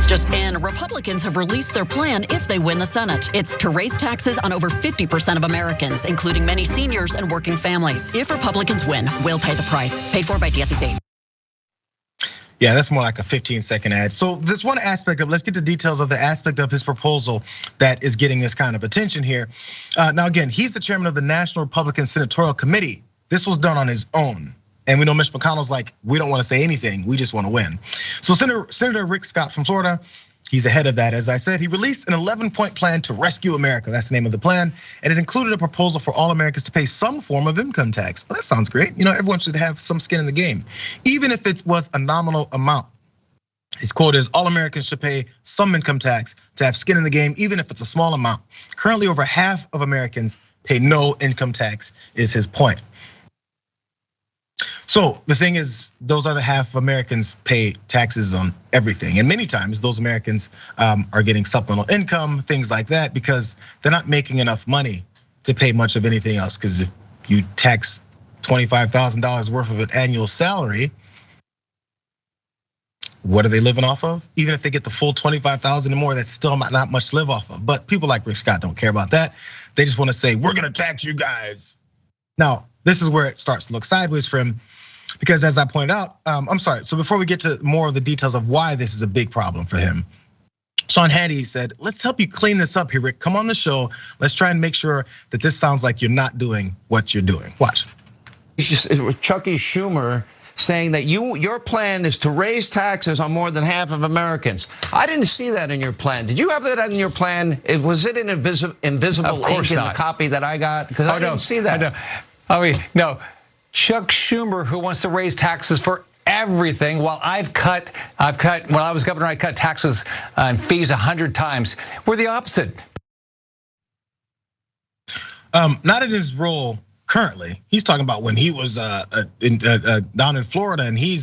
just in, Republicans have released their plan if they win the Senate. It's to raise taxes on over 50% of Americans, including many seniors and working families. If Republicans win, we'll pay the price. Paid for by DSCC. Yeah, that's more like a 15-second ad. So this one aspect of, let's get the details of the aspect of his proposal that is getting this kind of attention here. Now again, he's the chairman of the National Republican Senatorial Committee. This was done on his own. And we know Mitch McConnell's like, we don't want to say anything, we just want to win. So Senator Rick Scott from Florida, he's ahead of that. As I said, he released an 11-point plan to rescue America. That's the name of the plan. And it included a proposal for all Americans to pay some form of income tax. Well, that sounds great. Everyone should have some skin in the game, even if it was a nominal amount. His quote is, all Americans should pay some income tax to have skin in the game, even if it's a small amount. Currently, over half of Americans pay no income tax, is his point. So the thing is, those other half of Americans pay taxes on everything. And many times those Americans are getting supplemental income, things like that, because they're not making enough money to pay much of anything else. Because if you tax $25,000 worth of an annual salary, what are they living off of? Even if they get the full $25,000 and more, that's still not much to live off of. But people like Rick Scott don't care about that. They just want to say, we're gonna tax you guys. Now, this is where it starts to look sideways for him, because as I pointed out, I'm sorry. So before we get to more of the details of why this is a big problem for him, Sean Hannity said, let's help you clean this up here, Rick. Come on the show. Let's try and make sure that this sounds like you're not doing what you're doing. Watch. It was Chucky Schumer saying that your plan is to raise taxes on more than half of Americans. I didn't see that in your plan. Did you have that in your plan? Was it in invisible ink in the copy that I got? Because I didn't see that. No. Chuck Schumer, who wants to raise taxes for everything, while I've cut, when I was governor, I cut taxes and fees 100 times. We're the opposite. Not in his role currently. He's talking about when he was down in Florida and he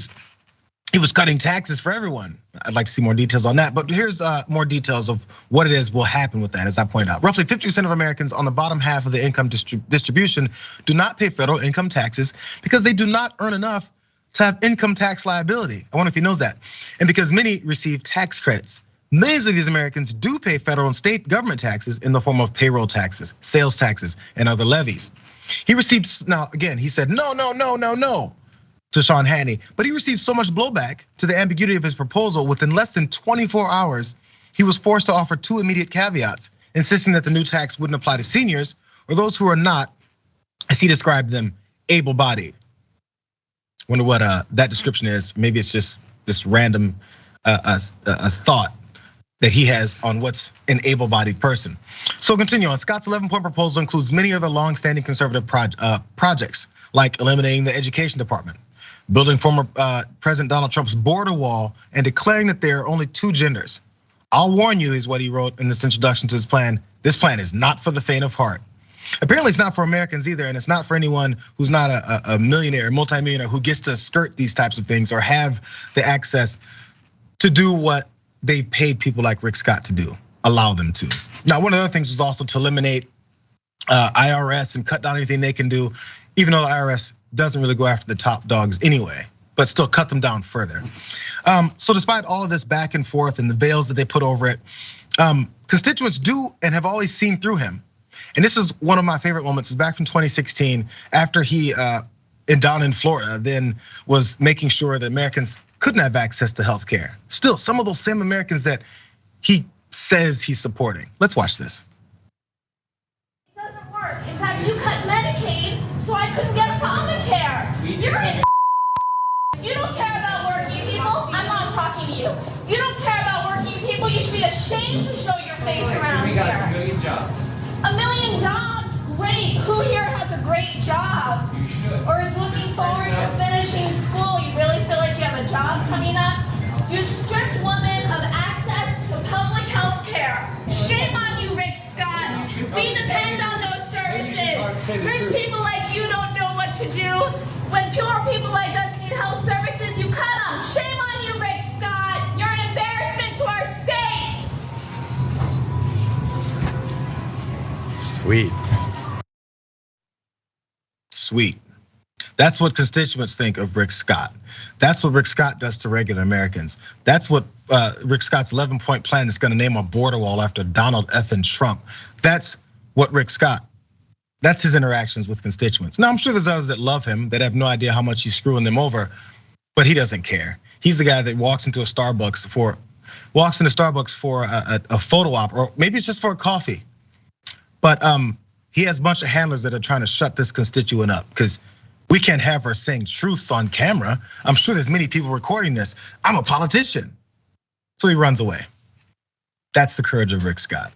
was cutting taxes for everyone. I'd like to see more details on that, but here's more details of what it is will happen with that. As I pointed out, roughly 50% of Americans on the bottom half of the income distribution do not pay federal income taxes because they do not earn enough to have income tax liability. I wonder if he knows that. And because many receive tax credits. Millions of these Americans do pay federal and state government taxes in the form of payroll taxes, sales taxes, and other levies. He received, now again, he said, no, to Sean Hannity, but he received so much blowback to the ambiguity of his proposal. Within less than 24 hours, he was forced to offer two immediate caveats, insisting that the new tax wouldn't apply to seniors or those who are not, as he described them, able-bodied. Wonder what that description is. Maybe it's just this random a thought that he has on what's an able-bodied person. So continue on. Scott's 11-point proposal includes many other long-standing conservative projects, like eliminating the education department, building former President Donald Trump's border wall, and declaring that there are only two genders. I'll warn you, is what he wrote in this introduction to his plan. This plan is not for the faint of heart. Apparently it's not for Americans either, and it's not for anyone who's not a millionaire, multimillionaire who gets to skirt these types of things or have the access to do what they paid people like Rick Scott to do, allow them to. Now, one of the other things was also to eliminate IRS and cut down anything they can do, even though the IRS doesn't really go after the top dogs anyway, but still cut them down further. So despite all of this back and forth and the veils that they put over it, constituents do and have always seen through him. And this is one of my favorite moments, is back from 2016, after he down in Florida then was making sure that Americans couldn't have access to healthcare. Still, some of those same Americans that he says he's supporting. Let's watch this. It doesn't work. In fact, you cut Medicaid so I couldn't get Obamacare. You're an You don't care about working people. I'm not talking to you. You don't care about working people. You should be ashamed to show your face around here. We got 1 million jobs. 1 million jobs? Great. Who here has a great job? You should. Or is looking forward to finishing school? You really feel like you have a job coming up? You stripped women of access to public health care. Shame on you, Rick Scott. We depend on those services. Rich people like you don't know what to do. When poor people like us need health services, you cut them. Shame on you, Rick Scott. You're an embarrassment to our state. Sweet. That's what constituents think of Rick Scott. That's what Rick Scott does to regular Americans. That's what Rick Scott's 11-point plan is going to name a border wall after Donald F. Trump. That's what Rick Scott, that's his interactions with constituents. Now, I'm sure there's others that love him that have no idea how much he's screwing them over, but he doesn't care. He's the guy that walks into Starbucks for a photo op, or maybe it's just for a coffee. But he has a bunch of handlers that are trying to shut this constituent up because we can't have her saying truth on camera. I'm sure there's many people recording this. I'm a politician. So he runs away. That's the courage of Rick Scott.